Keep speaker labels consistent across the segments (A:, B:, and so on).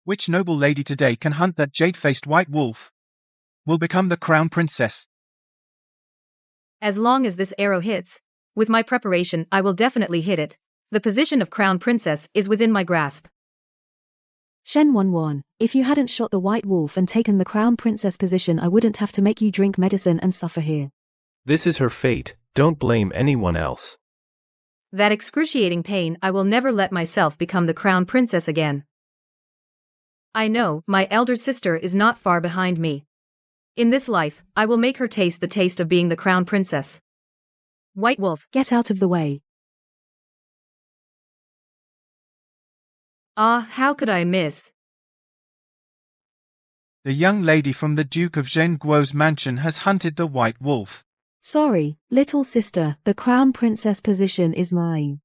A: Which noble lady today can hunt that jade-faced white wolf? Will become the crown princess.
B: As long as this arrow hits, with my preparation I will definitely hit it. The position of crown princess is within my grasp.
C: Shen Wanwan, if you hadn't shot the white wolf and taken the crown princess position, I wouldn't have to make you drink medicine and suffer here.
D: This is her fate, don't blame anyone else.
B: That excruciating pain, I will never let myself become the crown princess again. I know, my elder sister is not far behind me. In this life, I will make her taste the taste of being the crown princess. White wolf,
C: get out of the way.
B: Ah, how could I miss?
A: The young lady from the Duke of Zhenguo's mansion has hunted the white wolf.
C: Sorry, little sister, the crown princess position is mine.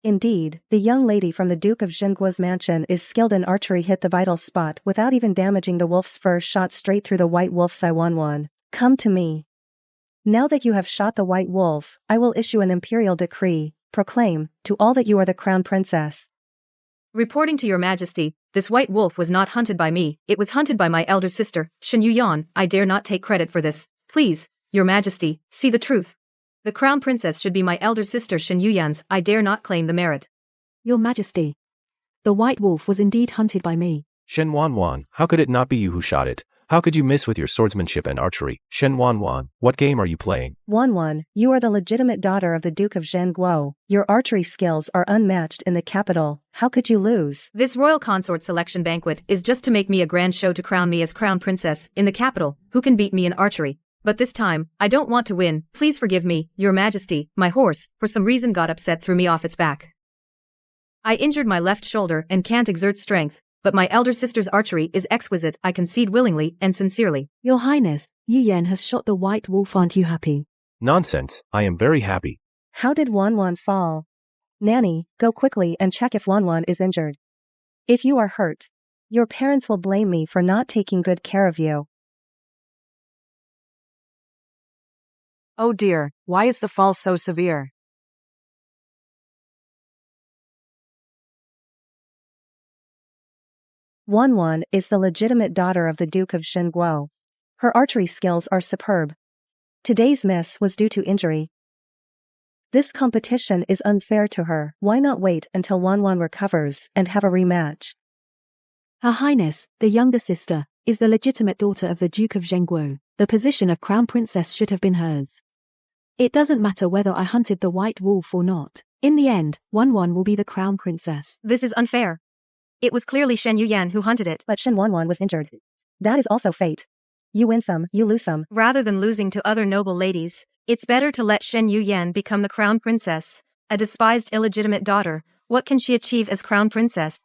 E: Indeed, the young lady from the Duke of Zhenguo's mansion is skilled in archery. Hit the vital spot without even damaging the wolf's fur. Shot straight through the white wolf's eye. Wanwan, come to me. Now that you have shot the white wolf, I will issue an imperial decree. Proclaim to all that you are the crown princess.
B: Reporting to your majesty, this white wolf was not hunted by me, it was hunted by my elder sister, Shen Yuyan. I dare not take credit for this. Please, your majesty, see the truth. The crown princess should be my elder sister Shen Yuyan's. I dare not claim the merit.
C: Your majesty, the white wolf was indeed hunted by me.
D: Shen Wanwan, how could it not be you who shot it? How could you miss with your swordsmanship and archery? Shen Wanwan, what game are you playing?
E: Wanwan, you are the legitimate daughter of the Duke of Zhenguo. Your archery skills are unmatched in the capital. How could you lose?
B: This royal consort selection banquet is just to make me a grand show to crown me as crown princess in the capital. Who can beat me in archery? But this time, I don't want to win. Please forgive me, your majesty. My horse, for some reason, got upset, threw me off its back. I injured my left shoulder and can't exert strength. But my elder sister's archery is exquisite. I concede willingly and sincerely.
C: Your Highness, Yuyan has shot the white wolf. Aren't you happy?
D: Nonsense, I am very happy.
E: How did Wanwan fall? Nanny, go quickly and check if Wanwan is injured. If you are hurt, your parents will blame me for not taking good care of you.
F: Oh dear, why is the fall so severe?
E: Wanwan is the legitimate daughter of the Duke of Zhenguo. Her archery skills are superb. Today's miss was due to injury. This competition is unfair to her. Why not wait until Wanwan recovers and have a rematch?
C: Her Highness, the younger sister, is the legitimate daughter of the Duke of Zhenguo. The position of crown princess should have been hers. It doesn't matter whether I hunted the white wolf or not. In the end, Wanwan will be the crown princess.
B: This is unfair. It was clearly Shen Yuyan who hunted it.
E: But Shen Wanwan was injured. That is also fate. You win some, you lose some.
B: Rather than losing to other noble ladies, it's better to let Shen Yuyan become the crown princess. A despised illegitimate daughter, what can she achieve as crown princess?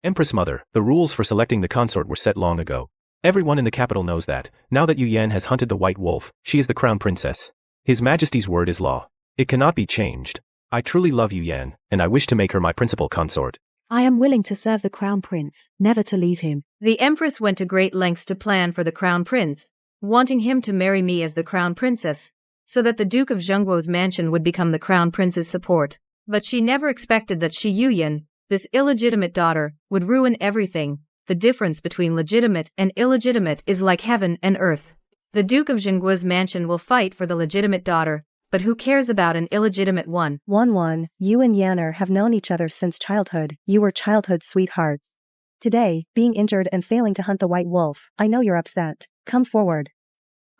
D: Empress Mother, the rules for selecting the consort were set long ago. Everyone in the capital knows that. Now that Yuyan has hunted the white wolf, she is the crown princess. His Majesty's word is law. It cannot be changed. I truly love Yuyan, and I wish to make her my principal consort.
C: I am willing to serve the crown prince, never to leave him.
B: The Empress went to great lengths to plan for the crown prince, wanting him to marry me as the crown princess, so that the Duke of Zhenguo's mansion would become the crown prince's support. But she never expected that Shi Yuyan, this illegitimate daughter, would ruin everything. The difference between legitimate and illegitimate is like heaven and earth. The Duke of Zhenguo's mansion will fight for the legitimate daughter, but who cares about an illegitimate one?
E: Wanwan, you and Yanner have known each other since childhood. You were childhood sweethearts. Today, being injured and failing to hunt the white wolf, I know you're upset. Come forward.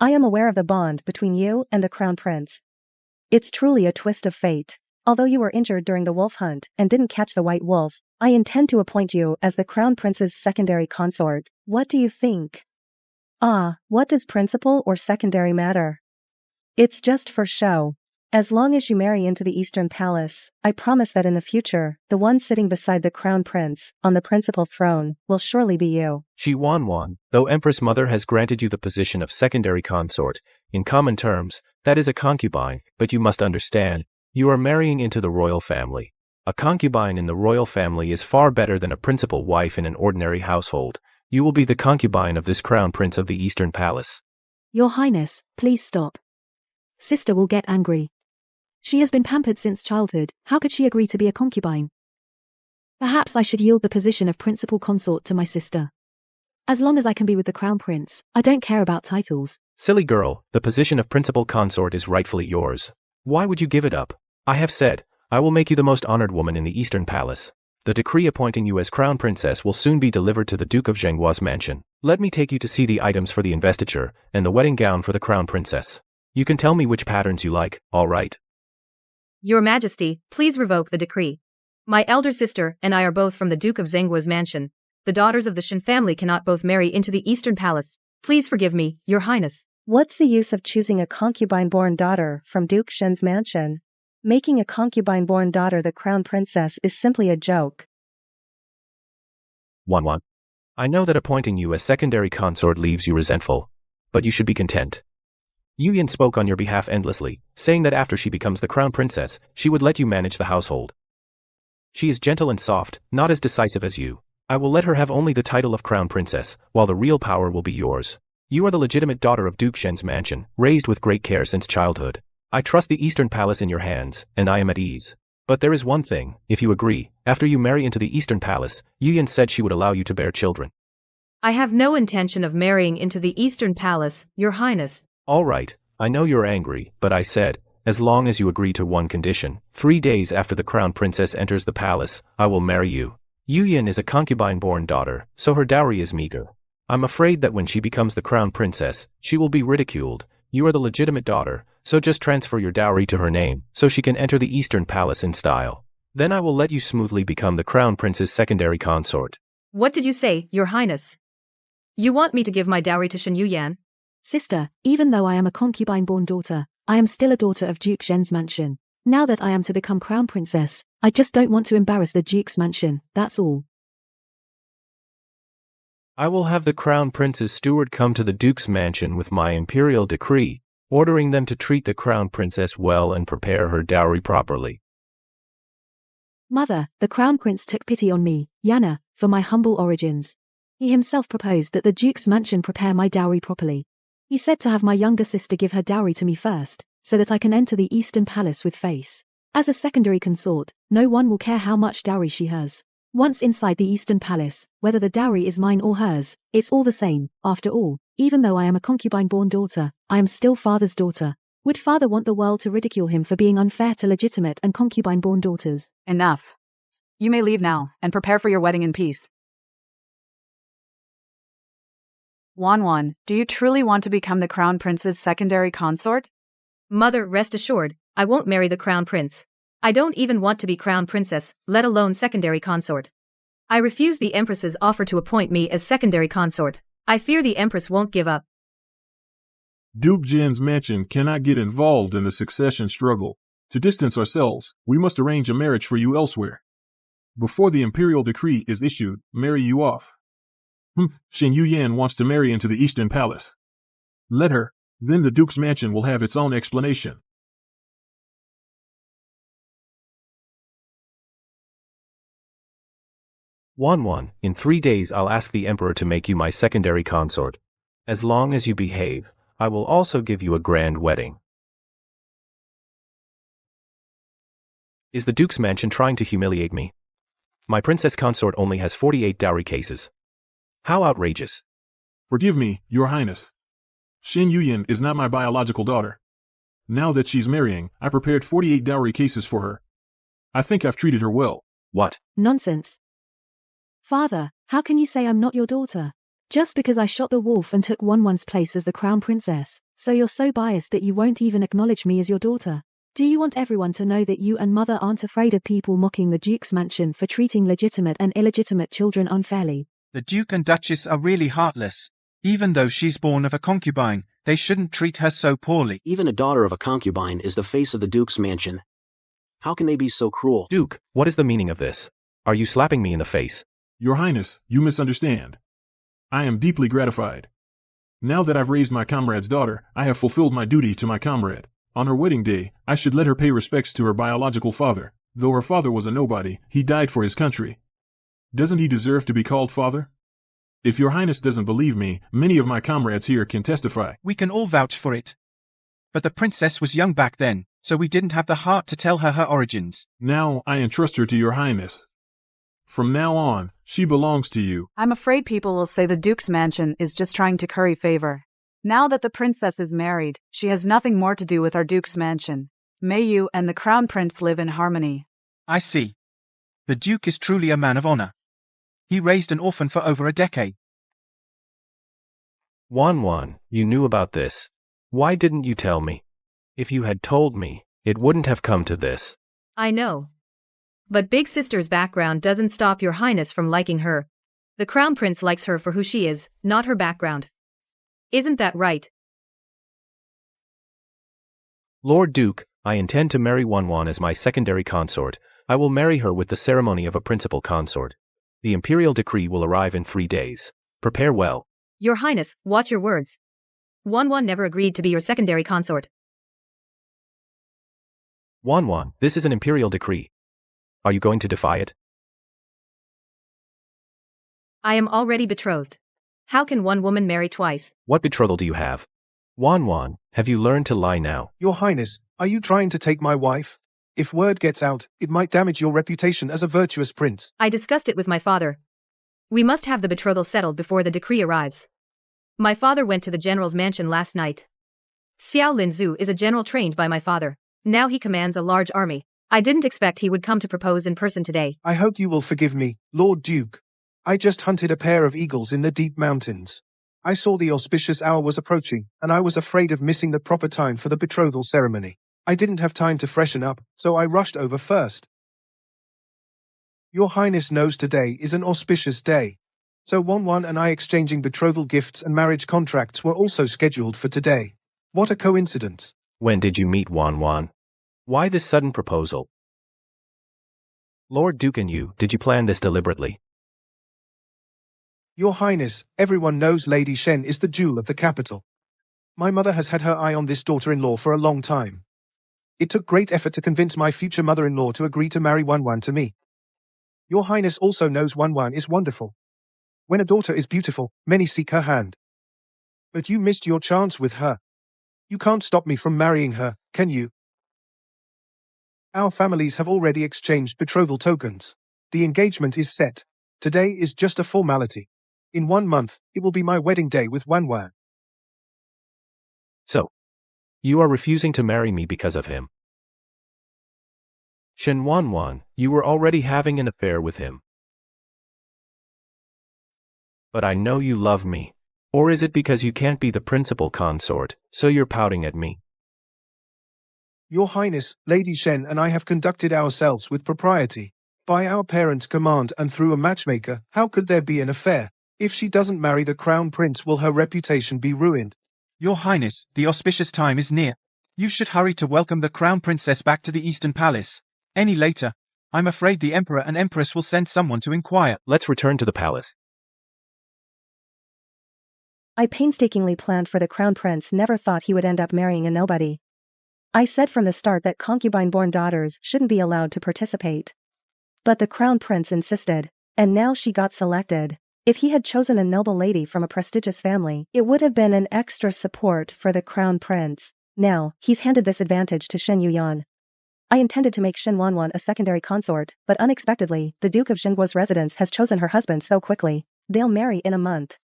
E: I am aware of the bond between you and the crown prince. It's truly a twist of fate. Although you were injured during the wolf hunt and didn't catch the white wolf, I intend to appoint you as the crown prince's secondary consort. What do you think? Ah, what does principal or secondary matter? It's just for show. As long as you marry into the Eastern Palace, I promise that in the future, the one sitting beside the crown prince, on the principal throne, will surely be you.
D: Shi Wanwan, though Empress Mother has granted you the position of secondary consort, in common terms, that is a concubine, but you must understand, you are marrying into the royal family. A concubine in the royal family is far better than a principal wife in an ordinary household. You will be the concubine of this crown prince of the Eastern Palace.
C: Your Highness, please stop. Sister will get angry. She has been pampered since childhood, how could she agree to be a concubine? Perhaps I should yield the position of principal consort to my sister. As long as I can be with the crown prince, I don't care about titles.
D: Silly girl, the position of principal consort is rightfully yours. Why would you give it up? I have said, I will make you the most honored woman in the Eastern Palace. The decree appointing you as crown princess will soon be delivered to the Duke of Zhenghua's mansion. Let me take you to see the items for the investiture, and the wedding gown for the crown princess. You can tell me which patterns you like, all right?
B: Your Majesty, please revoke the decree. My elder sister and I are both from the Duke of Zhenghua's mansion. The daughters of the Shen family cannot both marry into the Eastern Palace. Please forgive me, Your Highness.
E: What's the use of choosing a concubine-born daughter from Duke Shen's mansion? Making a concubine-born daughter the crown princess is simply a joke.
D: Wanwan. I know that appointing you as secondary consort leaves you resentful, but you should be content. Yuyan spoke on your behalf endlessly, saying that after she becomes the crown princess, she would let you manage the household. She is gentle and soft, not as decisive as you. I will let her have only the title of crown princess, while the real power will be yours. You are the legitimate daughter of Duke Shen's mansion, raised with great care since childhood. I trust the Eastern Palace in your hands, and I am at ease. But there is one thing, if you agree, after you marry into the Eastern Palace, Yuyan said she would allow you to bear children.
B: I have no intention of marrying into the Eastern Palace, Your Highness.
D: All right, I know you're angry, but I said, as long as you agree to one condition, 3 days after the crown princess enters the palace, I will marry you. Yuyan is a concubine-born daughter, so her dowry is meager. I'm afraid that when she becomes the crown princess, she will be ridiculed. You are the legitimate daughter, so just transfer your dowry to her name, so she can enter the Eastern Palace in style. Then I will let you smoothly become the crown prince's secondary consort.
B: What did you say, Your Highness? You want me to give my dowry to Shen Yuyan?
C: Sister, even though I am a concubine-born daughter, I am still a daughter of Duke Zhen's mansion. Now that I am to become crown princess, I just don't want to embarrass the Duke's mansion, that's all.
D: I will have the crown prince's steward come to the Duke's mansion with my imperial decree, ordering them to treat the crown princess well and prepare her dowry properly.
C: Mother, the crown prince took pity on me, Yana, for my humble origins. He himself proposed that the Duke's mansion prepare my dowry properly. He said to have my younger sister give her dowry to me first, so that I can enter the Eastern Palace with face. As a secondary consort, no one will care how much dowry she has. Once inside the Eastern Palace, whether the dowry is mine or hers, it's all the same. After all, even though I am a concubine-born daughter, I am still father's daughter. Would father want the world to ridicule him for being unfair to legitimate and concubine-born daughters?
F: Enough. You may leave now, and prepare for your wedding in peace. Wanwan, do you truly want to become the crown prince's secondary consort?
B: Mother, rest assured, I won't marry the crown prince. I don't even want to be crown princess, let alone secondary consort. I refuse the Empress's offer to appoint me as secondary consort. I fear the Empress won't give up.
G: Duke Zhen's mansion cannot get involved in the succession struggle. To distance ourselves, we must arrange a marriage for you elsewhere. Before the imperial decree is issued, marry you off. Shen Yuyan wants to marry into the Eastern Palace. Let her, then the Duke's mansion will have its own explanation.
D: Wanwan, in 3 days I'll ask the Emperor to make you my secondary consort. As long as you behave, I will also give you a grand wedding. Is the Duke's mansion trying to humiliate me? My princess consort only has 48 dowry cases. How outrageous.
G: Forgive me, Your Highness. Shen Yuyan is not my biological daughter. Now that she's marrying, I prepared 48 dowry cases for her. I think I've treated her well.
D: What?
C: Nonsense. Father, how can you say I'm not your daughter? Just because I shot the wolf and took Wanwan's place as the crown princess, so you're so biased that you won't even acknowledge me as your daughter? Do you want everyone to know that you and mother aren't afraid of people mocking the Duke's mansion for treating legitimate and illegitimate children unfairly?
A: The Duke and Duchess are really heartless. Even though she's born of a concubine, they shouldn't treat her so poorly.
H: Even a daughter of a concubine is the face of the Duke's mansion. How can they be so cruel?
D: Duke, what is the meaning of this? Are you slapping me in the face?
G: Your Highness, you misunderstand. I am deeply gratified. Now that I've raised my comrade's daughter, I have fulfilled my duty to my comrade. On her wedding day, I should let her pay respects to her biological father. Though her father was a nobody, he died for his country. Doesn't he deserve to be called father? If Your Highness doesn't believe me, many of my comrades here can testify.
A: We can all vouch for it. But the princess was young back then, so we didn't have the heart to tell her her origins.
G: Now I entrust her to your highness. From now on, she belongs to you.
F: I'm afraid people will say the Duke's mansion is just trying to curry favor. Now that the princess is married, she has nothing more to do with our Duke's mansion. May you and the Crown Prince live in harmony.
A: I see. The Duke is truly a man of honor. He raised an orphan for over a decade.
D: Wanwan, you knew about this. Why didn't you tell me? If you had told me, it wouldn't have come to this.
B: I know. But Big Sister's background doesn't stop your highness from liking her. The Crown Prince likes her for who she is, not her background. Isn't that right?
D: Lord Duke, I intend to marry Wanwan as my secondary consort. I will marry her with the ceremony of a principal consort. The imperial decree will arrive in 3 days. Prepare well.
B: Your highness, watch your words. Wanwan never agreed to be your secondary consort.
D: Wanwan, this is an imperial decree. Are you going to defy it?
B: I am already betrothed. How can one woman marry twice?
D: What betrothal do you have? Wanwan, have you learned to lie now?
I: Your Highness, are you trying to take my wife? If word gets out, it might damage your reputation as a virtuous prince.
B: I discussed it with my father. We must have the betrothal settled before the decree arrives. My father went to the general's mansion last night. Xiao Linzhu is a general trained by my father. Now he commands a large army. I didn't expect he would come to propose in person today.
I: I hope you will forgive me, Lord Duke. I just hunted a pair of eagles in the deep mountains. I saw the auspicious hour was approaching, and I was afraid of missing the proper time for the betrothal ceremony. I didn't have time to freshen up, so I rushed over first. Your Highness knows today is an auspicious day. So Wanwan and I exchanging betrothal gifts and marriage contracts were also scheduled for today. What a coincidence.
D: When did you meet Wanwan? Why this sudden proposal? Lord Duke and you, did you plan this deliberately?
I: Your Highness, everyone knows Lady Shen is the jewel of the capital. My mother has had her eye on this daughter-in-law for a long time. It took great effort to convince my future mother-in-law to agree to marry Wanwan to me. Your Highness also knows Wanwan is wonderful. When a daughter is beautiful, many seek her hand. But you missed your chance with her. You can't stop me from marrying her, can you? Our families have already exchanged betrothal tokens. The engagement is set. Today is just a formality. In 1 month, it will be my wedding day with Wanwan.
D: So, you are refusing to marry me because of him. Shen Wanwan, you were already having an affair with him. But I know you love me. Or is it because you can't be the principal consort, so you're pouting at me?
I: Your Highness, Lady Shen and I have conducted ourselves with propriety. By our parents' command and through a matchmaker, how could there be an affair? If she doesn't marry the Crown Prince, will her reputation be ruined?
A: Your Highness, the auspicious time is near. You should hurry to welcome the Crown Princess back to the Eastern Palace. Any later, I'm afraid the Emperor and Empress will send someone to inquire.
D: Let's return to the palace.
E: I painstakingly planned for the Crown Prince, never thought he would end up marrying a nobody. I said from the start that concubine-born daughters shouldn't be allowed to participate. But the Crown Prince insisted, and now she got selected. If he had chosen a noble lady from a prestigious family, it would have been an extra support for the Crown Prince. Now, he's handed this advantage to Shen Yuyan. I intended to make Shen Wanwan a secondary consort, but unexpectedly, the Duke of Zhengguo's residence has chosen her husband so quickly. They'll marry in a month.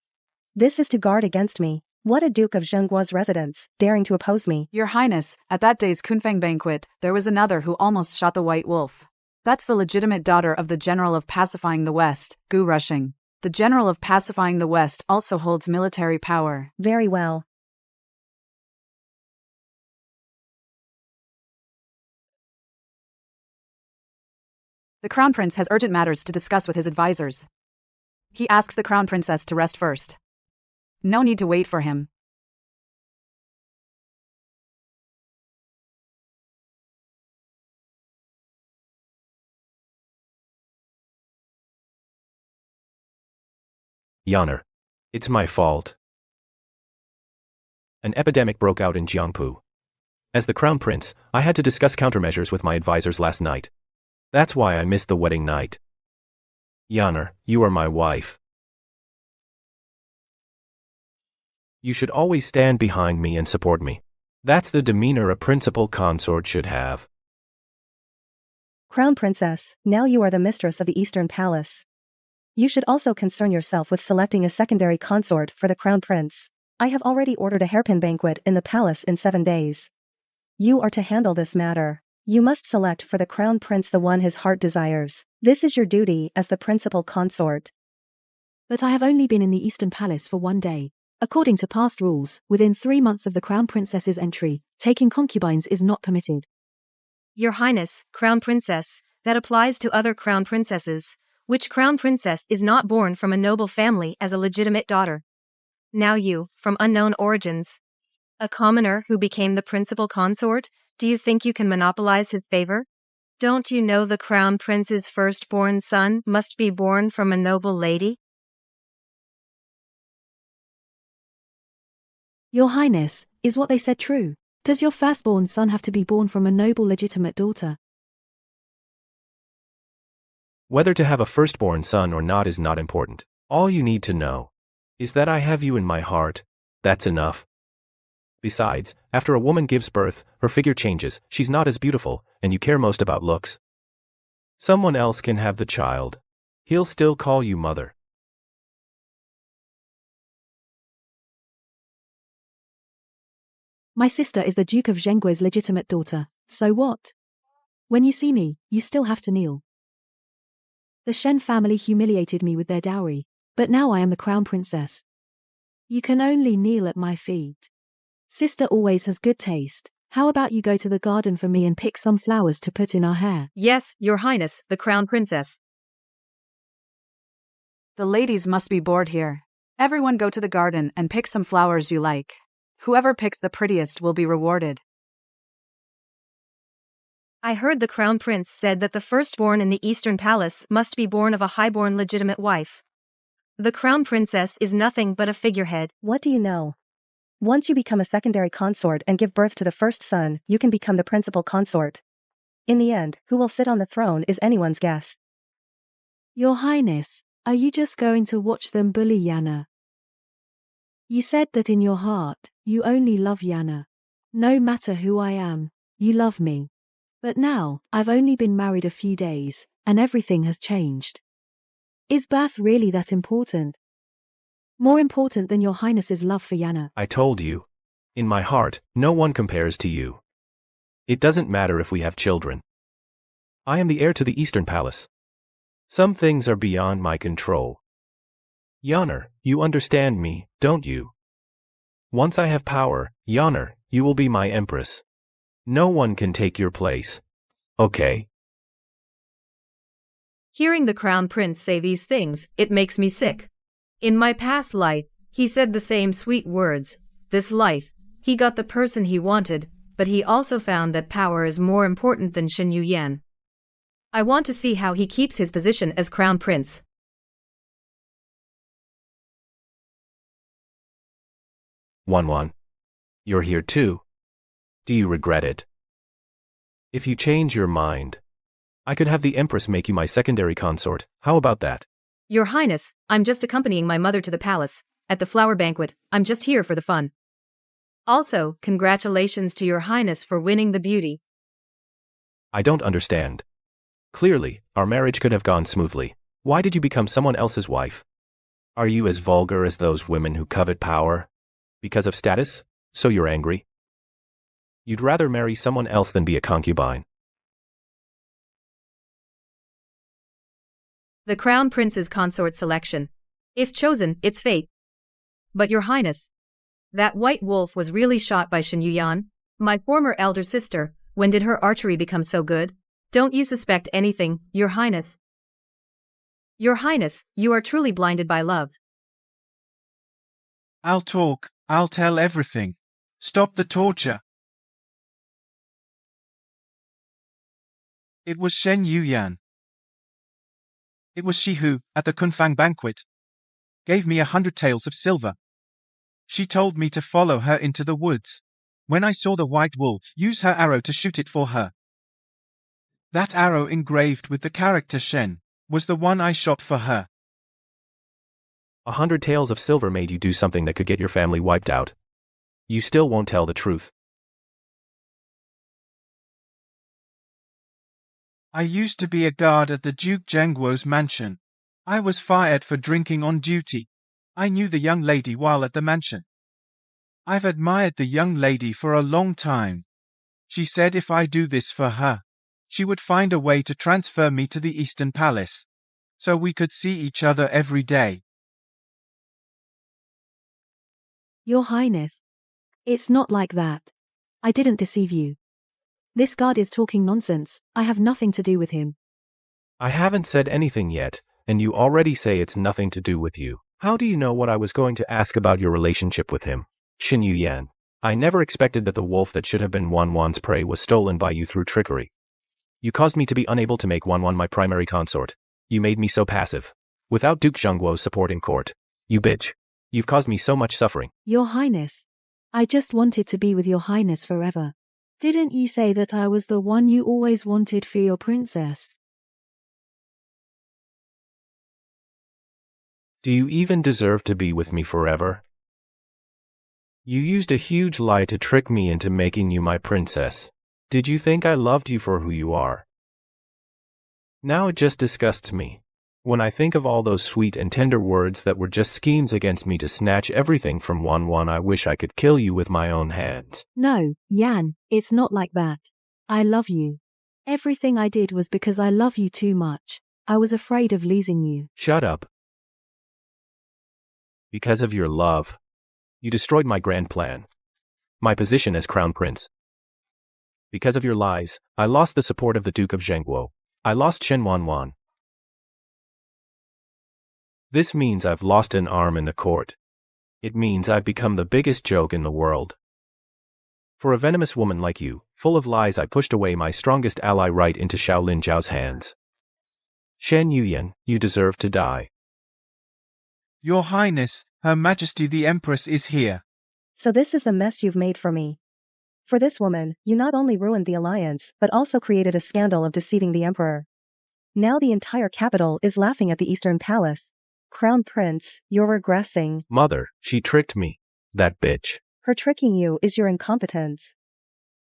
E: This is to guard against me. What a Duke of Zhengguo's residence, daring to oppose me.
F: Your Highness, at that day's Kunfeng banquet, there was another who almost shot the White Wolf. That's the legitimate daughter of the General of Pacifying the West, Gu Rushing. The General of Pacifying the West also holds military power.
E: Very well.
F: The Crown Prince has urgent matters to discuss with his advisors. He asks the Crown Princess to rest first. No need to wait for him.
D: Yaner. It's my fault. An epidemic broke out in Jiangpu. As the Crown Prince, I had to discuss countermeasures with my advisors last night. That's why I missed the wedding night. Yaner, you are my wife. You should always stand behind me and support me. That's the demeanor a principal consort should have.
E: Crown Princess, now you are the mistress of the Eastern Palace. You should also concern yourself with selecting a secondary consort for the Crown Prince. I have already ordered a hairpin banquet in the palace in 7 days. You are to handle this matter. You must select for the Crown Prince the one his heart desires. This is your duty as the principal consort.
C: But I have only been in the Eastern Palace for 1 day. According to past rules, within 3 months of the Crown Princess's entry, taking concubines is not permitted.
B: Your Highness, Crown Princess, that applies to other Crown Princesses. Which Crown Princess is not born from a noble family as a legitimate daughter? Now you, from unknown origins, a commoner who became the principal consort, do you think you can monopolize his favor? Don't you know the Crown Prince's firstborn son must be born from a noble lady?
C: Your Highness, is what they said true? Does your firstborn son have to be born from a noble legitimate daughter?
D: Whether to have a firstborn son or not is not important. All you need to know is that I have you in my heart. That's enough. Besides, after a woman gives birth, her figure changes, she's not as beautiful, and you care most about looks. Someone else can have the child. He'll still call you mother.
C: My sister is the Duke of Zhengguo's legitimate daughter, so what? When you see me, you still have to kneel. The Shen family humiliated me with their dowry, but now I am the Crown Princess. You can only kneel at my feet. Sister always has good taste. How about you go to the garden for me and pick some flowers to put in our hair?
B: Yes, Your Highness, the Crown Princess.
F: The ladies must be bored here. Everyone go to the garden and pick some flowers you like. Whoever picks the prettiest will be rewarded.
B: I heard the Crown Prince said that the firstborn in the Eastern Palace must be born of a highborn legitimate wife. The Crown Princess is nothing but a figurehead.
E: What do you know? Once you become a secondary consort and give birth to the first son, you can become the principal consort. In the end, who will sit on the throne is anyone's guess.
C: Your Highness, are you just going to watch them bully Yana? You said that in your heart, you only love Yana. No matter who I am, you love me. But now, I've only been married a few days, and everything has changed. Is birth really that important? More important than your Highness's love for Yana?
D: I told you. In my heart, no one compares to you. It doesn't matter if we have children. I am the heir to the Eastern Palace. Some things are beyond my control. Yana, you understand me, don't you? Once I have power, Yana, you will be my Empress. No one can take your place. Okay?
B: Hearing the Crown Prince say these things, it makes me sick. In my past life, he said the same sweet words. This life, he got the person he wanted, but he also found that power is more important than Shen Yuyan. I want to see how he keeps his position as Crown Prince.
D: Wanwan. You're here too. Do you regret it? If you change your mind, I could have the Empress make you my secondary consort. How about that?
B: Your Highness, I'm just accompanying my mother to the palace. At the flower banquet, I'm just here for the fun. Also, congratulations to Your Highness for winning the beauty.
D: I don't understand. Clearly, our marriage could have gone smoothly. Why did you become someone else's wife? Are you as vulgar as those women who covet power? Because of status? So you're angry? You'd rather marry someone else than be a concubine.
B: The Crown Prince's consort selection. If chosen, it's fate. But Your Highness, that white wolf was really shot by Shen Yuyan, my former elder sister. When did her archery become so good? Don't you suspect anything, Your Highness? Your Highness, you are truly blinded by love.
A: I'll talk, I'll tell everything. Stop the torture. It was Shen Yuyan. It was she who, at the Kunfang banquet, gave me 100 taels of silver. She told me to follow her into the woods. When I saw the white wolf, use her arrow to shoot it for her. That arrow engraved with the character Shen was the one I shot for her.
D: 100 taels of silver made you do something that could get your family wiped out. You still won't tell the truth.
A: I used to be a guard at the Duke Zhengguo's mansion. I was fired for drinking on duty. I knew the young lady while at the mansion. I've admired the young lady for a long time. She said if I do this for her, she would find a way to transfer me to the Eastern Palace, so we could see each other every day.
C: Your Highness. It's not like that. I didn't deceive you. This guard is talking nonsense. I have nothing to do with him.
D: I haven't said anything yet, and you already say it's nothing to do with you. How do you know what I was going to ask about your relationship with him? Xin Yuyan. I never expected that the wolf that should have been Wanwan's prey was stolen by you through trickery. You caused me to be unable to make Wanwan my primary consort. You made me so passive. Without Duke Zhengguo's support in court. You bitch. You've caused me so much suffering.
C: Your Highness. I just wanted to be with your Highness forever. Didn't you say that I was the one you always wanted for your princess?
D: Do you even deserve to be with me forever? You used a huge lie to trick me into making you my princess. Did you think I loved you for who you are? Now it just disgusts me. When I think of all those sweet and tender words that were just schemes against me to snatch everything from Wanwan, I wish I could kill you with my own hands.
C: No, Yan, it's not like that. I love you. Everything I did was because I love you too much. I was afraid of losing you.
D: Shut up. Because of your love, you destroyed my grand plan. My position as crown prince. Because of your lies, I lost the support of the Duke of Zhengguo. I lost Shen Wanwan. This means I've lost an arm in the court. It means I've become the biggest joke in the world. For a venomous woman like you, full of lies, I pushed away my strongest ally right into Shaolin Zhao's hands. Shen Yuyan, you deserve to die.
A: Your Highness, Her Majesty the Empress is here.
E: So this is the mess you've made for me. For this woman, you not only ruined the alliance, but also created a scandal of deceiving the emperor. Now the entire capital is laughing at the Eastern Palace. Crown Prince, you're regressing.
D: Mother, she tricked me. That bitch.
E: Her tricking you is your incompetence.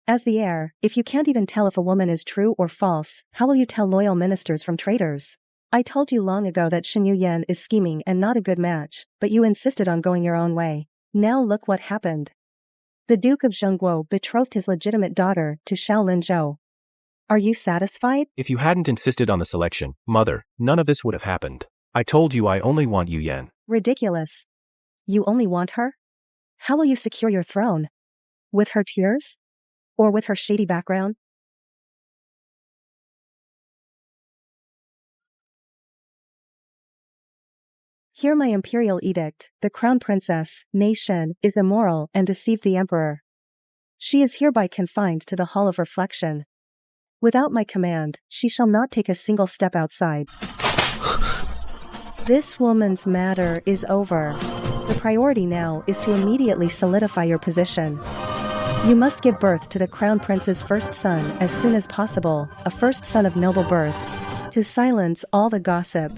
E: As the heir, if you can't even tell if a woman is true or false, how will you tell loyal ministers from traitors? I told you long ago that Xin Yuyan is scheming and not a good match, but you insisted on going your own way. Now look what happened. The Duke of Zhengguo betrothed his legitimate daughter to Shaolin Zhao. Are you satisfied?
D: If you hadn't insisted on the selection, Mother, none of this would have happened. I told you I only want Yuyan.
E: Ridiculous. You only want her? How will you secure your throne? With her tears? Or with her shady background? Hear my imperial edict. The crown princess, Mei Shen, is immoral and deceived the emperor. She is hereby confined to the hall of reflection. Without my command, she shall not take a single step outside. This woman's matter is over. The priority now is to immediately solidify your position. You must give birth to the crown prince's first son as soon as possible, a first son of noble birth, to silence all the gossip.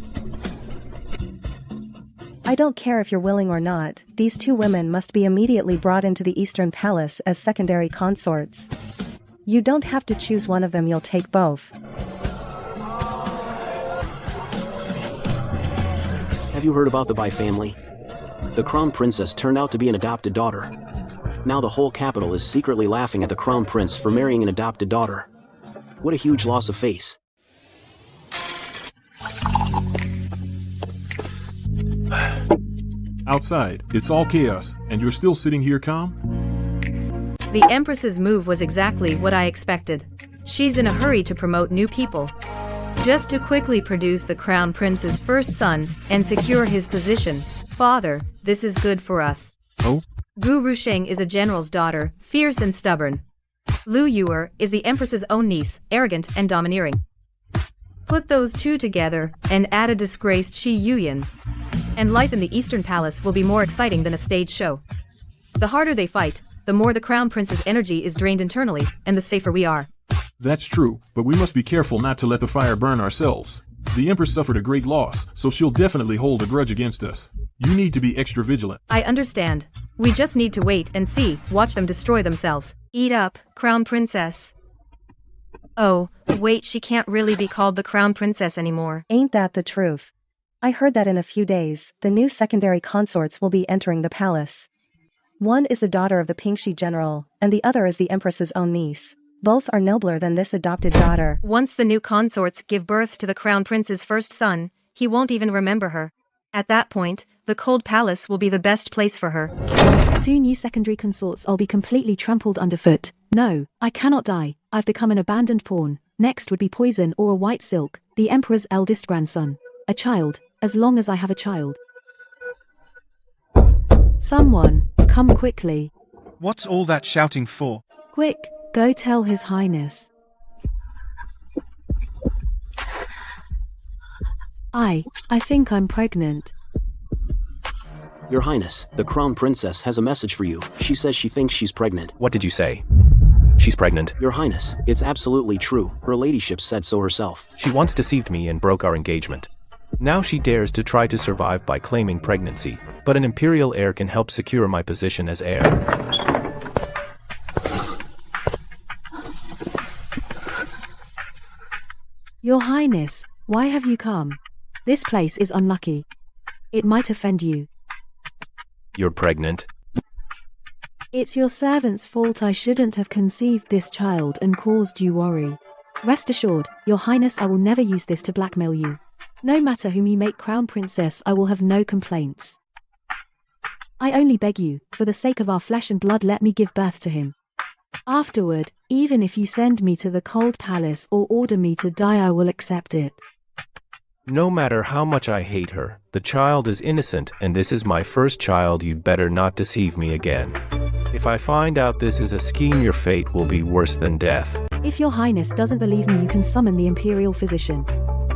E: I don't care if you're willing or not, these two women must be immediately brought into the Eastern Palace as secondary consorts. You don't have to choose one of them, you'll take both.
H: Have you heard about the Bai family? The crown princess turned out to be an adopted daughter. Now the whole capital is secretly laughing at the crown prince for marrying an adopted daughter. What a huge loss of face.
G: Outside, it's all chaos, and you're still sitting here calm?
B: The Empress's move was exactly what I expected. She's in a hurry to promote new people. Just to quickly produce the crown prince's first son and secure his position. Father, this is good for us.
G: Oh?
B: Gu Rusheng is a general's daughter, fierce and stubborn. Lu Yuer is the Empress's own niece, arrogant and domineering. Put those two together and add a disgraced Shi Yuyan, and life in the Eastern Palace will be more exciting than a stage show. The harder they fight, the more the crown prince's energy is drained internally, and the safer we are.
G: That's true, but we must be careful not to let the fire burn ourselves. The Empress suffered a great loss, so she'll definitely hold a grudge against us. You need to be extra vigilant.
B: I understand. We just need to wait and see, watch them destroy themselves. Eat up, crown princess. Oh, wait, she can't really be called the crown princess anymore.
E: Ain't that the truth? I heard that in a few days, the new secondary consorts will be entering the palace. One is the daughter of the Pingxi general, and the other is the Empress's own niece. Both are nobler than this adopted daughter.
B: Once the new consorts give birth to the crown prince's first son, he won't even remember her. At that point, the cold palace will be the best place for her.
C: 2 new secondary consorts. I'll be completely trampled underfoot. No, I cannot die. I've become an abandoned pawn. Next would be poison or a white silk, the emperor's eldest grandson. A child, as long as I have a child. Someone, come quickly.
A: What's all that shouting for?
C: Quick, go tell His Highness. I think I'm pregnant.
H: Your Highness, the Crown Princess has a message for you. She says she thinks she's pregnant.
D: What did you say? She's pregnant.
H: Your Highness, it's absolutely true. Her ladyship said so herself.
D: She once deceived me and broke our engagement. Now she dares to try to survive by claiming pregnancy, but an imperial heir can help secure my position as heir.
C: Your Highness, why have you come? This place is unlucky. It might offend you.
D: You're pregnant?
C: It's your servant's fault. I shouldn't have conceived this child and caused you worry. Rest assured, Your Highness, I will never use this to blackmail you. No matter whom you make crown princess, I will have no complaints. I only beg you, for the sake of our flesh and blood, let me give birth to him. Afterward, even if you send me to the cold palace or order me to die, I will accept it.
D: No matter how much I hate her, the child is innocent, and this is my first child. You'd better not deceive me again. If I find out this is a scheme, your fate will be worse than death.
C: If Your Highness doesn't believe me, you can summon the imperial physician.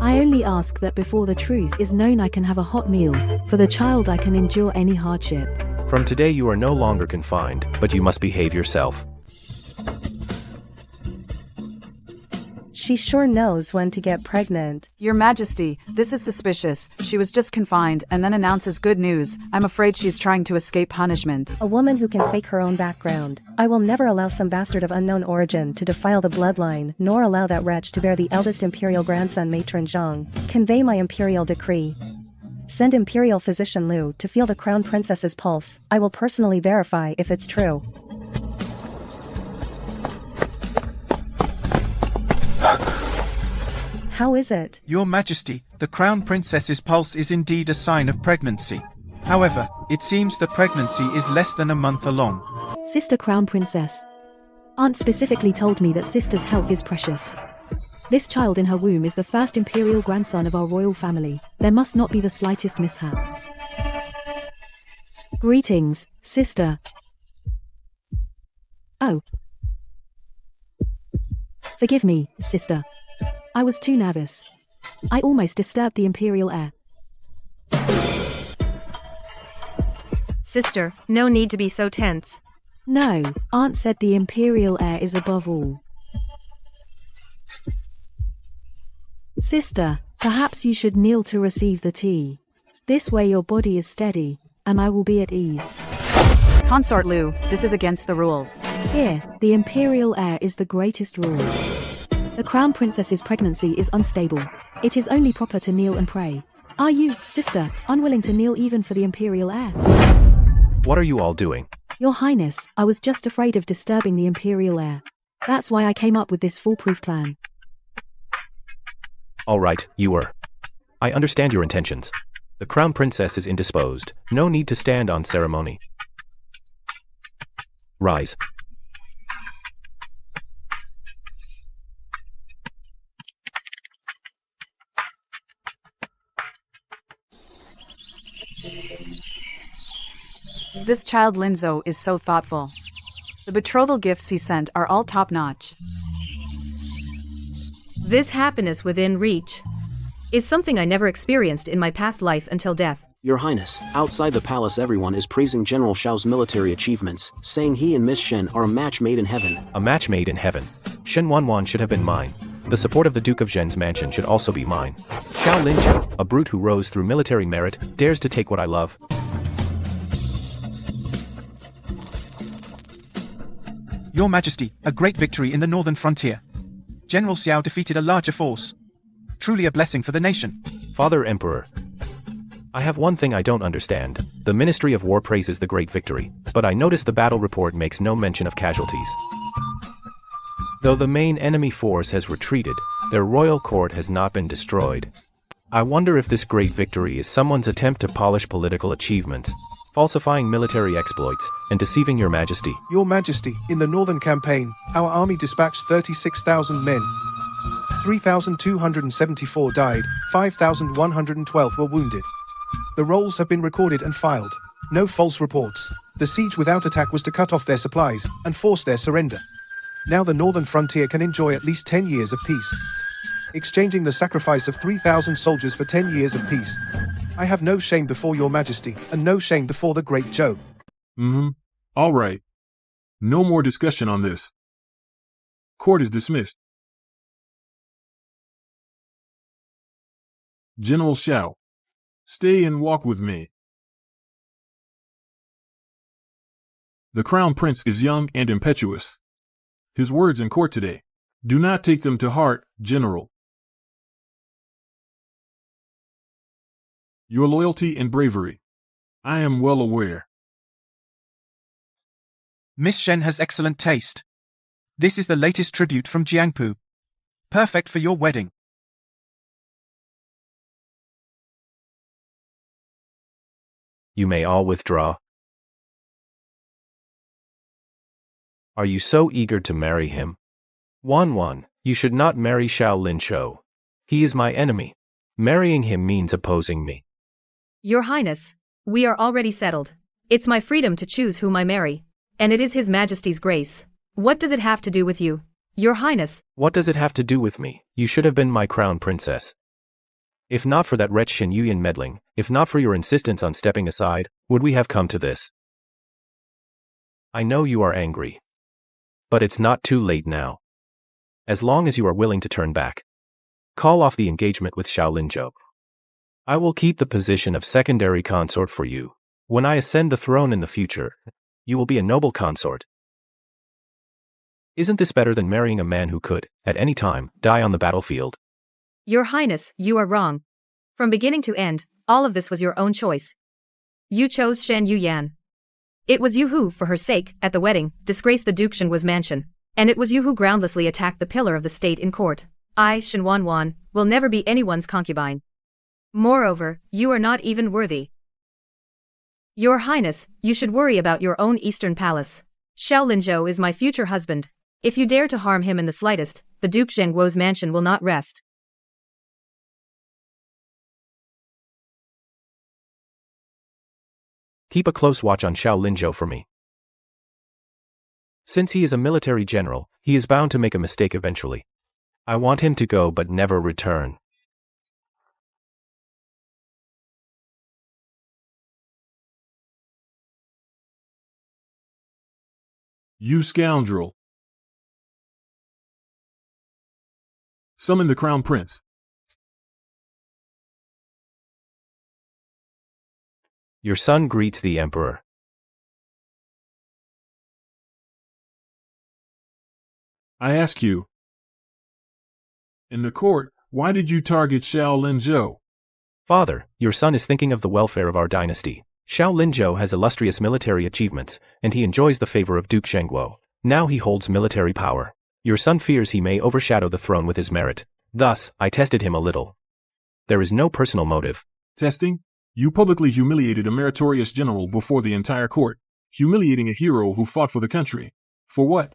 C: I only ask that before the truth is known, I can have a hot meal. For the child, I can endure any hardship.
D: From today you are no longer confined, but you must behave yourself.
E: She sure knows when to get pregnant.
F: Your Majesty, this is suspicious. She was just confined and then announces good news. I'm afraid she's trying to escape punishment.
E: A woman who can fake her own background. I will never allow some bastard of unknown origin to defile the bloodline, nor allow that wretch to bear the eldest imperial grandson, Matron Zhang. Convey my imperial decree. Send Imperial Physician Liu to feel the Crown Princess's pulse. I will personally verify if it's true. How is it?
A: Your Majesty, the Crown Princess's pulse is indeed a sign of pregnancy. However, it seems the pregnancy is less than a month along.
C: Sister Crown Princess. Aunt specifically told me that sister's health is precious. This child in her womb is the first imperial grandson of our royal family. There must not be the slightest mishap. Greetings, sister. Oh. Forgive me, sister. I was too nervous. I almost disturbed the imperial heir.
B: Sister, no need to be so tense.
C: No, Aunt said the imperial heir is above all. Sister, perhaps you should kneel to receive the tea. This way your body is steady, and I will be at ease.
F: Consort Liu, this is against the rules.
C: Here, the imperial heir is the greatest rule. The crown princess's pregnancy is unstable. It is only proper to kneel and pray. Are you, sister, unwilling to kneel even for the imperial heir?
D: What are you all doing?
C: Your Highness, I was just afraid of disturbing the imperial heir. That's why I came up with this foolproof plan.
D: All right, you were. I understand your intentions. The crown princess is indisposed. No need to stand on ceremony. Rise.
F: This child Linzhou is so thoughtful. The betrothal gifts he sent are all top-notch.
B: This happiness within reach is something I never experienced in my past life until death.
H: Your Highness, outside the palace everyone is praising General Xiao's military achievements, saying he and Miss Shen are a match made in heaven.
D: A match made in heaven. Shen Wanwan should have been mine. The support of the Duke of Zhen's mansion should also be mine. Xiao Linju, a brute who rose through military merit, dares to take what I love.
A: Your Majesty, a great victory in the northern frontier. General Xiao defeated a larger force. Truly a blessing for the nation.
D: Father Emperor, I have one thing I don't understand. The Ministry of War praises the great victory, but I notice the battle report makes no mention of casualties. Though the main enemy force has retreated, their royal court has not been destroyed. I wonder if this great victory is someone's attempt to polish political achievements, falsifying military exploits, and deceiving your majesty.
I: Your Majesty, in the northern campaign, our army dispatched 36,000 men. 3,274 died, 5,112 were wounded. The rolls have been recorded and filed. No false reports. The siege without attack was to cut off their supplies and force their surrender. Now the northern frontier can enjoy at least 10 years of peace. Exchanging the sacrifice of 3,000 soldiers for 10 years of peace. I have no shame before your majesty, and no shame before the great Zhou.
G: All right. No more discussion on this. Court is dismissed. General Xiao, stay and walk with me. The Crown Prince is young and impetuous. His words in court today. Do not take them to heart, General. Your loyalty and bravery. I am well aware.
A: Miss Shen has excellent taste. This is the latest tribute from Jiangpu. Perfect for your wedding.
D: You may all withdraw. Are you so eager to marry him? Wanwan, you should not marry Xiao Linshou. He is my enemy. Marrying him means opposing me.
B: Your Highness, we are already settled. It's my freedom to choose whom I marry, and it is His Majesty's grace. What does it have to do with you, Your Highness?
D: What does it have to do with me? You should have been my crown princess. If not for that wretch Shen Yuyan meddling, if not for your insistence on stepping aside, would we have come to this? I know you are angry. But it's not too late now. As long as you are willing to turn back. Call off the engagement with Xiao Linzhou. I will keep the position of secondary consort for you. When I ascend the throne in the future, you will be a noble consort. Isn't this better than marrying a man who could, at any time, die on the battlefield?
B: Your Highness, you are wrong. From beginning to end, all of this was your own choice. You chose Shen Yuyan. It was you who, for her sake, at the wedding, disgraced the Duke Shenguo's mansion. And it was you who groundlessly attacked the pillar of the state in court. I, Shen Wanwan, will never be anyone's concubine. Moreover, you are not even worthy. Your Highness, you should worry about your own eastern palace. Xiao Linzhou is my future husband. If you dare to harm him in the slightest, the Duke Zhengguo's mansion will not rest.
D: Keep a close watch on Xiao Linzhou for me. Since he is a military general, he is bound to make a mistake eventually. I want him to go but never return.
G: You scoundrel. Summon the Crown Prince.
D: Your son greets the Emperor.
G: I ask you. In the court, why did you target Xiao Linzhou?
D: Father, your son is thinking of the welfare of our dynasty. Xiao Linzhou has illustrious military achievements, and he enjoys the favor of Duke Zhengguo. Now he holds military power. Your son fears he may overshadow the throne with his merit. Thus, I tested him a little. There is no personal motive.
G: Testing? You publicly humiliated a meritorious general before the entire court, humiliating a hero who fought for the country. For what?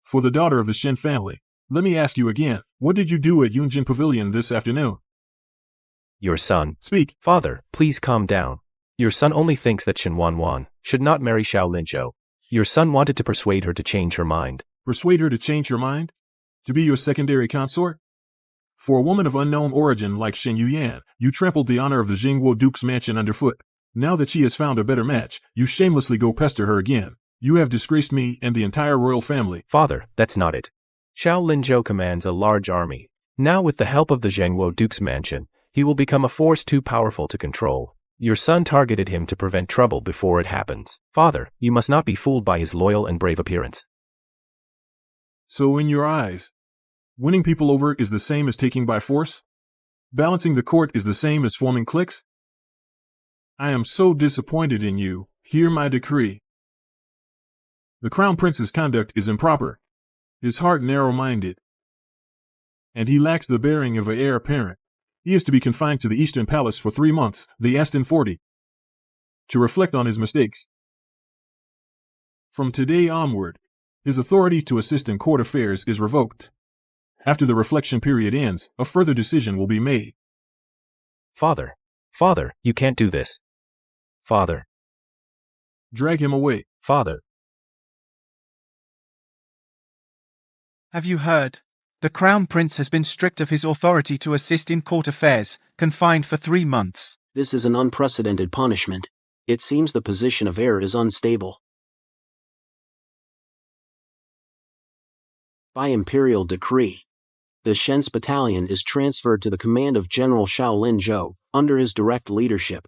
G: For the daughter of the Shen family. Let me ask you again, what did you do at Yunjin Pavilion this afternoon?
D: Your son.
G: Speak.
D: Father, please calm down. Your son only thinks that Shen Wanwan should not marry Xiao Linzhou. Your son wanted to persuade her to change her mind.
G: Persuade her to change her mind? To be your secondary consort? For a woman of unknown origin like Shen Yuyan, you trampled the honor of the Zhengguo Duke's mansion underfoot. Now that she has found a better match, you shamelessly go pester her again. You have disgraced me and the entire royal family.
D: Father, that's not it. Xiao Linzhou commands a large army. Now with the help of the Zhengguo Duke's mansion, he will become a force too powerful to control. Your son targeted him to prevent trouble before it happens. Father, you must not be fooled by his loyal and brave appearance.
G: So in your eyes, Winning people over is the same as taking by force? Balancing the court is the same as forming cliques? I am so disappointed in you. Hear my decree. The Crown Prince's conduct is improper, his heart narrow-minded, and he lacks the bearing of an heir apparent. He is to be confined to the Eastern Palace for 3 months, they asked in 40, to reflect on his mistakes. From today onward, his authority to assist in court affairs is revoked. After the reflection period ends, a further decision will be made.
D: Father, you can't do this. Father.
G: Drag him away.
D: Father.
A: Have you heard? The Crown Prince has been stripped of his authority to assist in court affairs, confined for 3 months.
H: This is an unprecedented punishment. It seems the position of heir is unstable. By imperial decree, the Shen's battalion is transferred to the command of General Shaolin Zhou, under his direct leadership.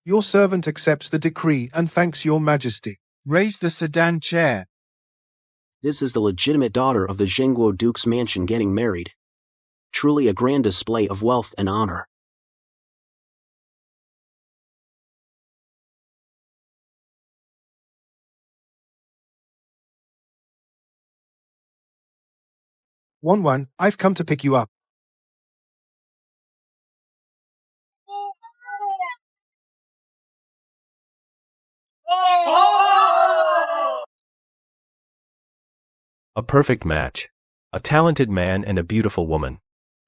I: Your servant accepts the decree and thanks your majesty.
A: Raise the sedan chair.
H: This is the legitimate daughter of the Zhengguo Duke's mansion getting married. Truly a grand display of wealth and honor.
I: Wanwan, I've come to pick you up.
D: A perfect match. A talented man and a beautiful woman.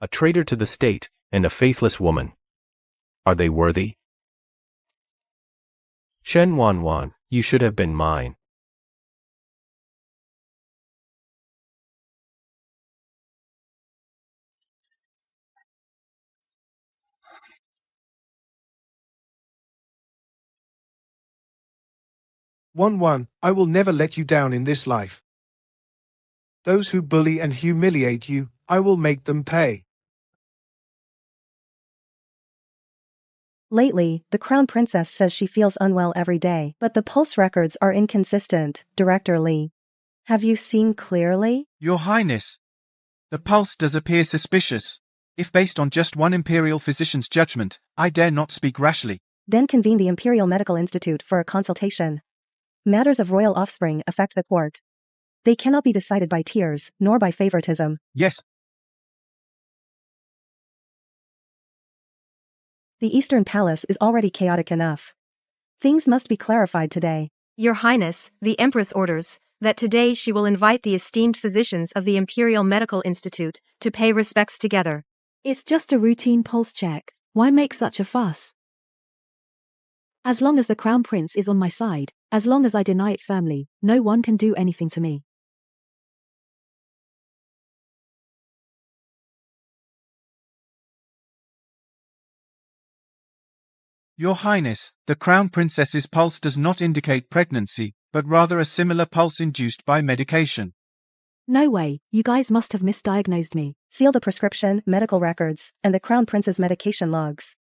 D: A traitor to the state and a faithless woman. Are they worthy? Shen Wanwan, you should have been mine.
I: Wanwan, I will never let you down in this life. Those who bully and humiliate you, I will make them pay.
E: Lately, the Crown Princess says she feels unwell every day, but the pulse records are inconsistent, Director Li. Have you seen clearly?
A: Your Highness. The pulse does appear suspicious. If based on just one imperial physician's judgment, I dare not speak rashly.
E: Then convene the Imperial Medical Institute for a consultation. Matters of royal offspring affect the court. They cannot be decided by tiers, nor by favoritism.
A: Yes.
E: The Eastern Palace is already chaotic enough. Things must be clarified today.
B: Your Highness, the Empress orders that today she will invite the esteemed physicians of the Imperial Medical Institute to pay respects together.
C: It's just a routine pulse check. Why make such a fuss? As long as the Crown Prince is on my side, as long as I deny it firmly, no one can do anything to me.
A: Your Highness, the Crown Princess's pulse does not indicate pregnancy, but rather a similar pulse induced by medication.
C: No way, you guys must have misdiagnosed me.
E: Seal the prescription, medical records, and the Crown Prince's medication logs.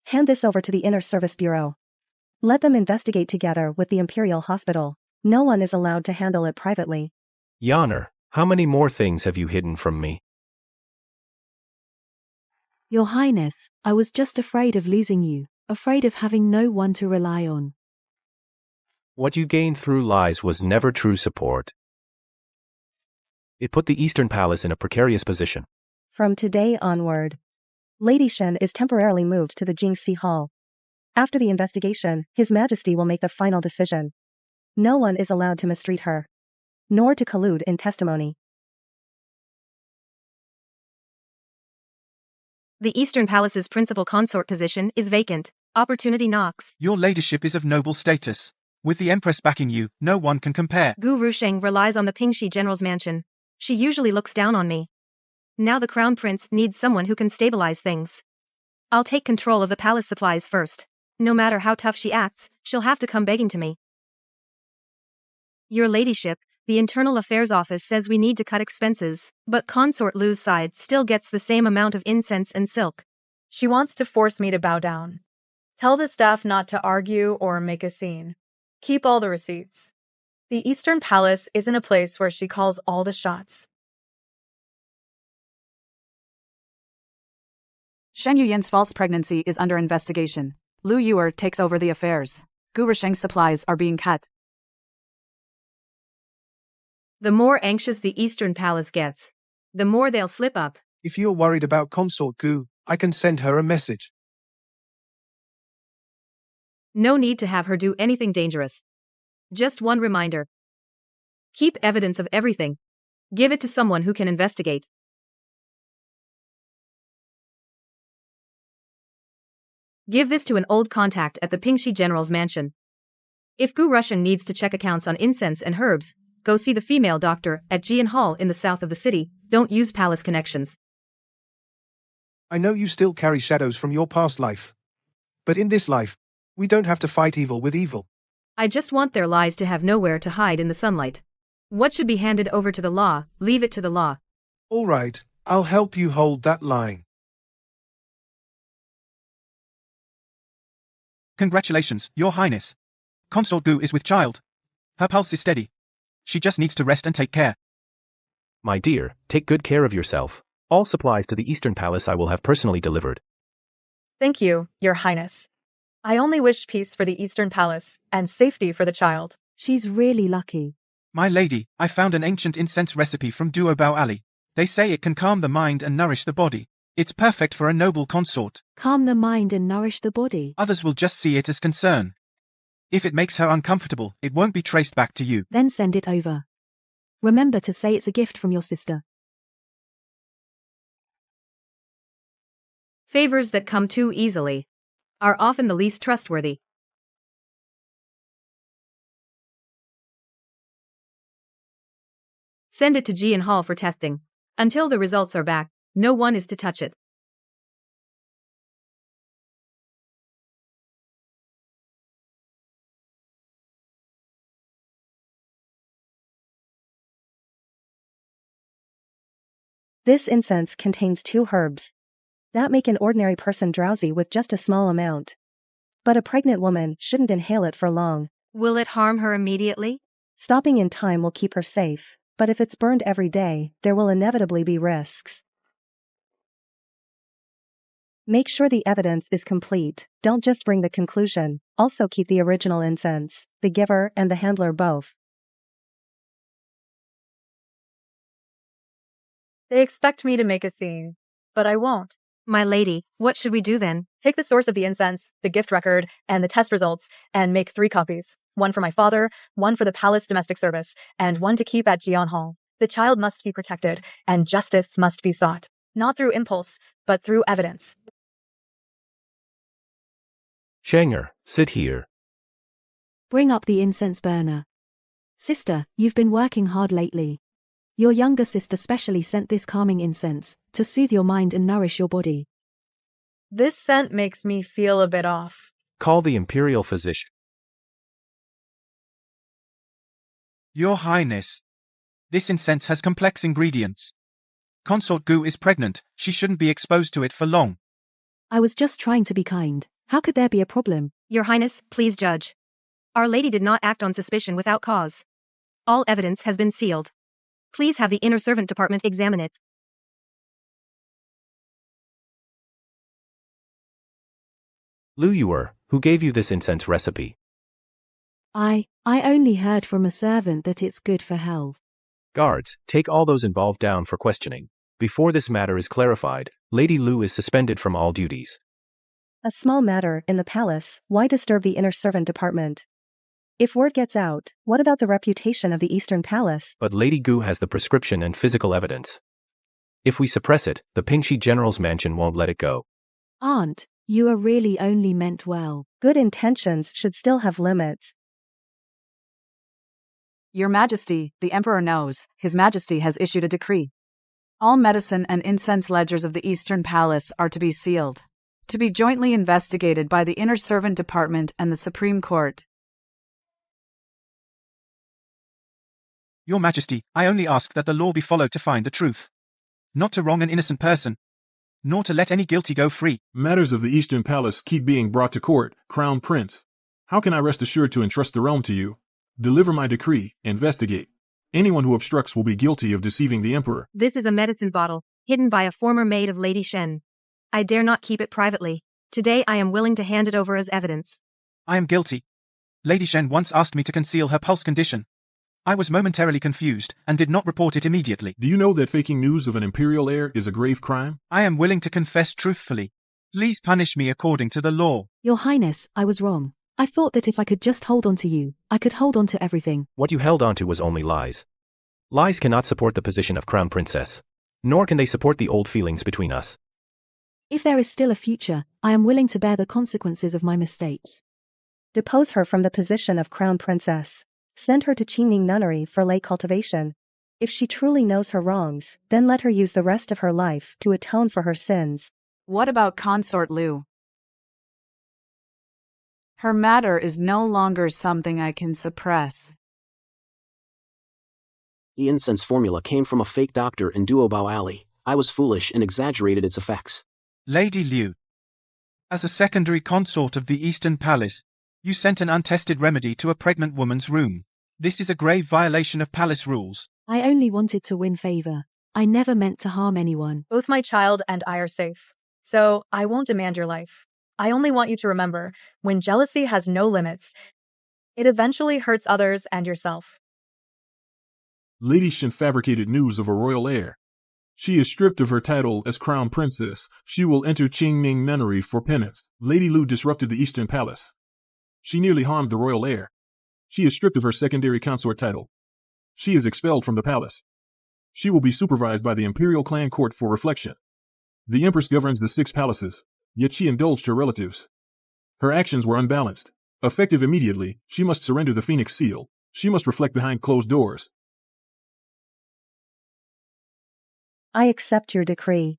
E: Hand this over to the Inner Service Bureau. Let them investigate together with the Imperial Hospital. No one is allowed to handle it privately.
D: Yonner, how many more things have you hidden from me?
C: Your Highness, I was just afraid of losing you, afraid of having no one to rely on.
D: What you gained through lies was never true support. It put the Eastern Palace in a precarious position.
E: From today onward, Lady Shen is temporarily moved to the Jingxi Hall. After the investigation, His Majesty will make the final decision. No one is allowed to mistreat her, nor to collude in testimony.
B: The Eastern Palace's principal consort position is vacant. Opportunity knocks.
A: Your ladyship is of noble status. With the Empress backing you, no one can compare.
B: Gu Rusheng relies on the Pingxi General's mansion. She usually looks down on me. Now the Crown Prince needs someone who can stabilize things. I'll take control of the palace supplies first. No matter how tough she acts, she'll have to come begging to me. Your ladyship, the Internal Affairs Office says we need to cut expenses, but Consort Lu's side still gets the same amount of incense and silk.
J: She wants to force me to bow down. Tell the staff not to argue or make a scene. Keep all the receipts. The Eastern Palace isn't a place where she calls all the shots.
F: Shen Yuyan's false pregnancy is under investigation. Lu Yuer takes over the affairs. Gu Risheng's supplies are being cut.
B: The more anxious the Eastern Palace gets, the more they'll slip up.
I: If you're worried about consort Gu, I can send her a message.
B: No need to have her do anything dangerous. Just one reminder. Keep evidence of everything. Give it to someone who can investigate. Give this to an old contact at the Pingxi General's mansion. If Gu Rusheng needs to check accounts on incense and herbs, go see the female doctor at Jian Hall in the south of the city. Don't use palace connections.
I: I know you still carry shadows from your past life. But in this life, we don't have to fight evil with evil.
B: I just want their lies to have nowhere to hide in the sunlight. What should be handed over to the law, leave it to the law.
I: All right, I'll help you hold that line.
A: Congratulations, Your Highness. Consort Gu is with child. Her pulse is steady. She just needs to rest and take care.
D: My dear, take good care of yourself. All supplies to the Eastern Palace I will have personally delivered.
J: Thank you, Your Highness. I only wish peace for the Eastern Palace and safety for the child.
C: She's really lucky.
A: My lady, I found an ancient incense recipe from Duobao Alley. They say it can calm the mind and nourish the body. It's perfect for a noble consort.
C: Calm the mind and nourish the body.
A: Others will just see it as concern. If it makes her uncomfortable, it won't be traced back to you.
C: Then send it over. Remember to say it's a gift from your sister.
B: Favors that come too easily are often the least trustworthy. Send it to Jian Hall for testing. Until the results are back, no one is to touch it.
E: This incense contains 2 herbs that make an ordinary person drowsy with just a small amount. But a pregnant woman shouldn't inhale it for long.
B: Will it harm her immediately?
E: Stopping in time will keep her safe, but if it's burned every day, there will inevitably be risks. Make sure the evidence is complete. Don't just bring the conclusion. Also keep the original incense, the giver and the handler both.
J: They expect me to make a scene, but I won't.
B: My lady, what should we do then?
J: Take the source of the incense, the gift record, and the test results, and make 3 copies. 1 for my father, 1 for the palace domestic service, and 1 to keep at Jian Hall. The child must be protected, and justice must be sought. Not through impulse, but through evidence.
D: Shenger, sit here.
C: Bring up the incense burner. Sister, you've been working hard lately. Your younger sister specially sent this calming incense to soothe your mind and nourish your body.
J: This scent makes me feel a bit off.
D: Call the imperial physician.
A: Your Highness. This incense has complex ingredients. Consort Gu is pregnant, she shouldn't be exposed to it for long.
C: I was just trying to be kind. How could there be a problem?
K: Your Highness, please judge. Our Lady did not act on suspicion without cause. All evidence has been sealed. Please have the inner servant department examine it.
D: Lu Yuer, who gave you this incense recipe?
C: I only heard from a servant that it's good for health.
D: Guards, take all those involved down for questioning. Before this matter is clarified, Lady Lu is suspended from all duties.
E: A small matter in the palace, why disturb the inner servant department? If word gets out, what about the reputation of the Eastern Palace?
D: But Lady Gu has the prescription and physical evidence. If we suppress it, the Pingxi General's mansion won't let it go.
C: Aunt, you are really only meant well.
E: Good intentions should still have limits.
F: Your Majesty, the Emperor knows. His Majesty has issued a decree. All medicine and incense ledgers of the Eastern Palace are to be sealed, to be jointly investigated by the Inner Servant Department and the Supreme Court.
A: Your Majesty, I only ask that the law be followed to find the truth. Not to wrong an innocent person, nor to let any guilty go free.
G: Matters of the Eastern Palace keep being brought to court, Crown Prince. How can I rest assured to entrust the realm to you? Deliver my decree, investigate. Anyone who obstructs will be guilty of deceiving the emperor.
K: This is a medicine bottle, hidden by a former maid of Lady Shen. I dare not keep it privately. Today I am willing to hand it over as evidence.
A: I am guilty. Lady Shen once asked me to conceal her pulse condition. I was momentarily confused and did not report it immediately.
G: Do you know that faking news of an imperial heir is a grave crime?
A: I am willing to confess truthfully. Please punish me according to the law.
C: Your Highness, I was wrong. I thought that if I could just hold on to you, I could hold on to everything.
D: What you held onto was only lies. Lies cannot support the position of crown princess. Nor can they support the old feelings between us.
C: If there is still a future, I am willing to bear the consequences of my mistakes.
E: Depose her from the position of crown princess. Send her to Qingning nunnery for lay cultivation. If she truly knows her wrongs, then let her use the rest of her life to atone for her sins.
F: What about consort Liu? Her matter is no longer something I can suppress.
H: The incense formula came from a fake doctor in Duobao Alley. I was foolish and exaggerated its effects.
A: Lady Liu. As a secondary consort of the Eastern Palace, you sent an untested remedy to a pregnant woman's room. This is a grave violation of palace rules.
C: I only wanted to win favor. I never meant to harm anyone.
J: Both my child and I are safe. So I won't demand your life. I only want you to remember, when jealousy has no limits, it eventually hurts others and yourself.
G: Lady Shen fabricated news of a royal heir. She is stripped of her title as crown princess. She will enter Qingning nunnery for penance. Lady Liu disrupted the Eastern Palace. She nearly harmed the royal heir. She is stripped of her secondary consort title. She is expelled from the palace. She will be supervised by the imperial clan court for reflection. The Empress governs the 6 palaces, yet she indulged her relatives. Her actions were unbalanced. Effective immediately, she must surrender the Phoenix Seal. She must reflect behind closed doors.
E: I accept your decree.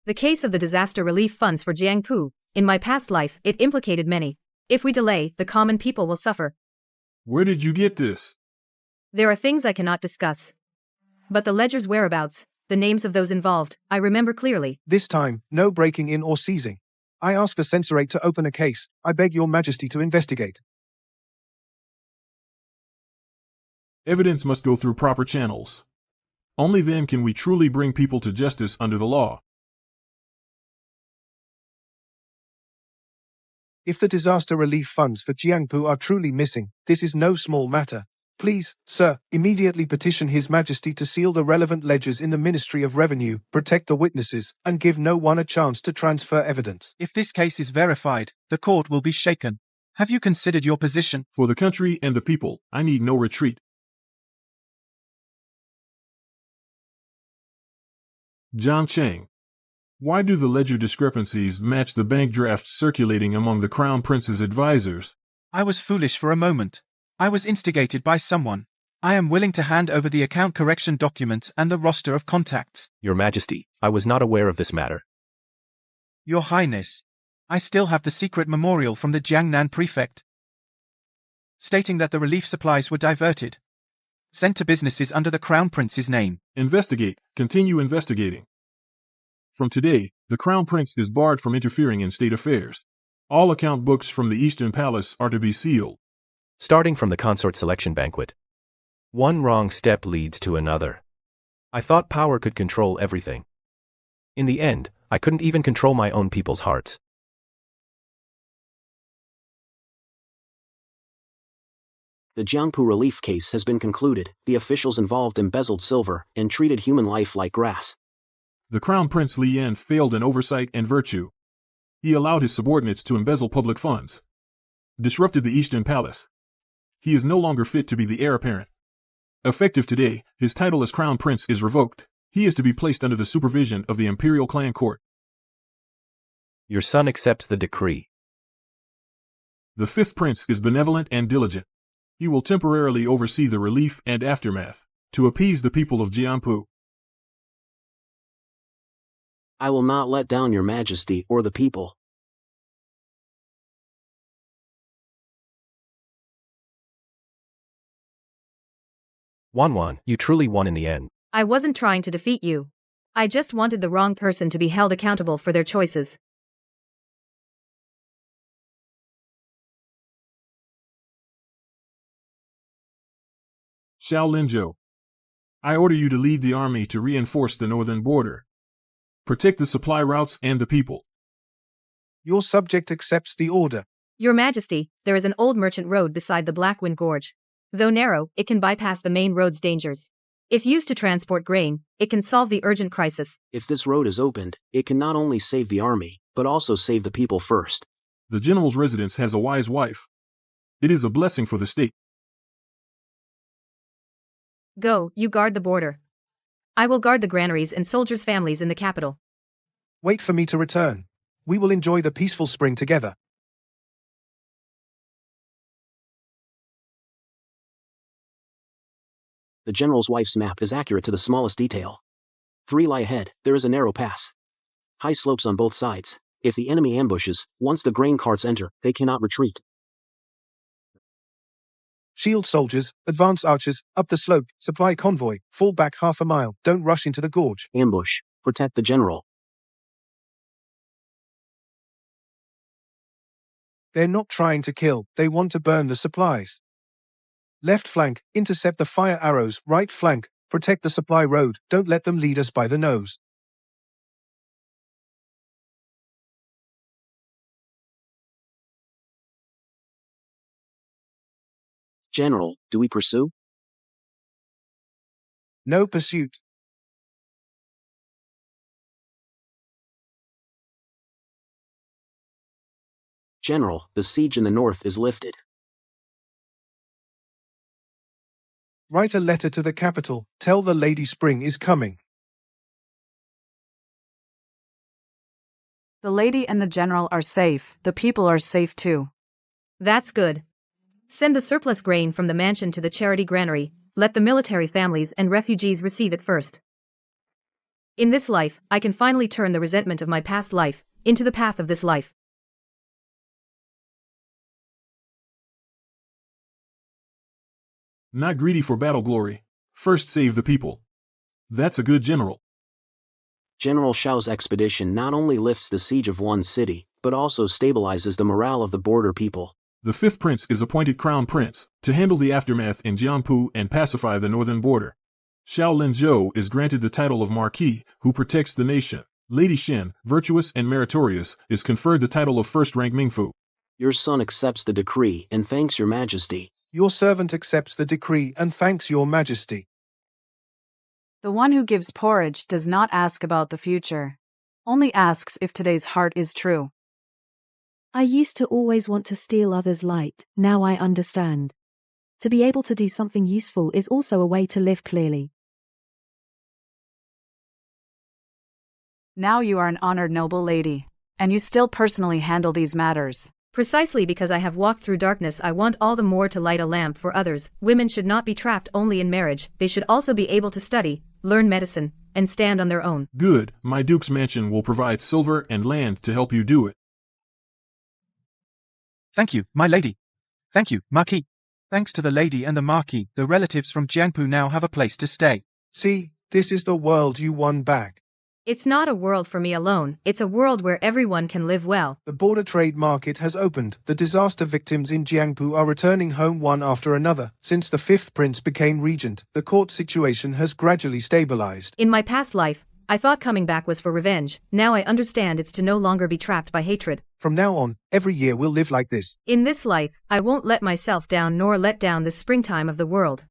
B: The case of the disaster relief funds for Jiangpu. In my past life, it implicated many. If we delay, the common people will suffer.
G: Where did you get this?
B: There are things I cannot discuss. But the ledger's whereabouts, the names of those involved, I remember clearly.
I: This time, no breaking in or seizing. I ask the censorate to open a case. I beg your majesty to investigate.
G: Evidence must go through proper channels. Only then can we truly bring people to justice under the law.
I: If the disaster relief funds for Jiangpu are truly missing, this is no small matter. Please, sir, immediately petition His Majesty to seal the relevant ledgers in the Ministry of Revenue, protect the witnesses, and give no one a chance to transfer evidence.
A: If this case is verified, the court will be shaken. Have you considered your position?
G: For the country and the people, I need no retreat. John Chang. Why do the ledger discrepancies match the bank drafts circulating among the Crown Prince's advisors?
A: I was foolish for a moment. I was instigated by someone. I am willing to hand over the account correction documents and the roster of contacts.
D: Your Majesty, I was not aware of this matter.
A: Your Highness, I still have the secret memorial from the Jiangnan prefect, stating that the relief supplies were diverted, sent to businesses under the Crown Prince's name.
G: Investigate. Continue investigating. From today, the Crown Prince is barred from interfering in state affairs. All account books from the Eastern Palace are to be sealed.
D: Starting from the consort selection banquet. One wrong step leads to another. I thought power could control everything. In the end, I couldn't even control my own people's hearts.
H: The Jiangpu relief case has been concluded. The officials involved embezzled silver and treated human life like grass.
G: The Crown Prince Li Yan failed in oversight and virtue. He allowed his subordinates to embezzle public funds, disrupted the Eastern Palace. He is no longer fit to be the heir apparent. Effective today, his title as Crown Prince is revoked. He is to be placed under the supervision of the Imperial Clan Court.
D: Your son accepts the decree.
G: The 5th Prince is benevolent and diligent. He will temporarily oversee the relief and aftermath to appease the people of Jiangpu.
H: I will not let down your Majesty or the people.
D: Wanwan, you truly won in the end.
B: I wasn't trying to defeat you. I just wanted the wrong person to be held accountable for their choices.
G: Xiao Linzhou, I order you to lead the army to reinforce the northern border. Protect the supply routes and the people.
I: Your subject accepts the order.
B: Your Majesty, there is an old merchant road beside the Blackwind Gorge. Though narrow, it can bypass the main road's dangers. If used to transport grain, it can solve the urgent crisis.
H: If this road is opened, it can not only save the army, but also save the people first.
G: The general's residence has a wise wife. It is a blessing for the state.
B: Go, you guard the border. I will guard the granaries and soldiers' families in the capital.
I: Wait for me to return. We will enjoy the peaceful spring together.
H: The general's wife's map is accurate to the smallest detail. 3 lie ahead, there is a narrow pass. High slopes on both sides. If the enemy ambushes, once the grain carts enter, they cannot retreat.
I: Shield soldiers, advance archers, up the slope, supply convoy, fall back half a mile, don't rush into the gorge.
H: Ambush. Protect the general.
I: They're not trying to kill, they want to burn the supplies. Left flank, intercept the fire arrows, right flank, protect the supply road, don't let them lead us by the nose.
H: General, do we pursue?
I: No pursuit.
H: General, the siege in the north is lifted.
I: Write a letter to the capital, tell the Lady Spring is coming.
F: The lady and the general are safe, the people are safe too.
B: That's good. Send the surplus grain from the mansion to the charity granary, let the military families and refugees receive it first. In this life, I can finally turn the resentment of my past life into the path of this life.
G: Not greedy for battle glory. First save the people. That's a good general.
H: General Xiao's expedition not only lifts the siege of one city, but also stabilizes the morale of the border people.
G: The 5th prince is appointed crown prince to handle the aftermath in Jiangpu and pacify the northern border. Xiao Linzhou is granted the title of marquis, who protects the nation. Lady Shen, virtuous and meritorious, is conferred the title of first-rank Mingfu.
H: Your son accepts the decree and thanks your majesty.
I: Your servant accepts the decree and thanks your majesty.
F: The one who gives porridge does not ask about the future, only asks if today's heart is true.
C: I used to always want to steal others' light, now I understand. To be able to do something useful is also a way to live clearly.
F: Now you are an honored noble lady, and you still personally handle these matters.
B: Precisely because I have walked through darkness, I want all the more to light a lamp for others. Women should not be trapped only in marriage, they should also be able to study, learn medicine, and stand on their own.
G: Good, my duke's mansion will provide silver and land to help you do it.
A: Thank you, my lady. Thank you, Marquis. Thanks to the lady and the Marquis, the relatives from Jiangpu now have a place to stay.
I: See, this is the world you won back.
B: It's not a world for me alone, it's a world where everyone can live well.
I: The border trade market has opened. The disaster victims in Jiangpu are returning home one after another. Since the 5th prince became regent, the court situation has gradually stabilized.
B: In my past life, I thought coming back was for revenge. Now I understand it's to no longer be trapped by hatred.
I: From now on, every year we'll live like this.
B: In this life, I won't let myself down nor let down the springtime of the world.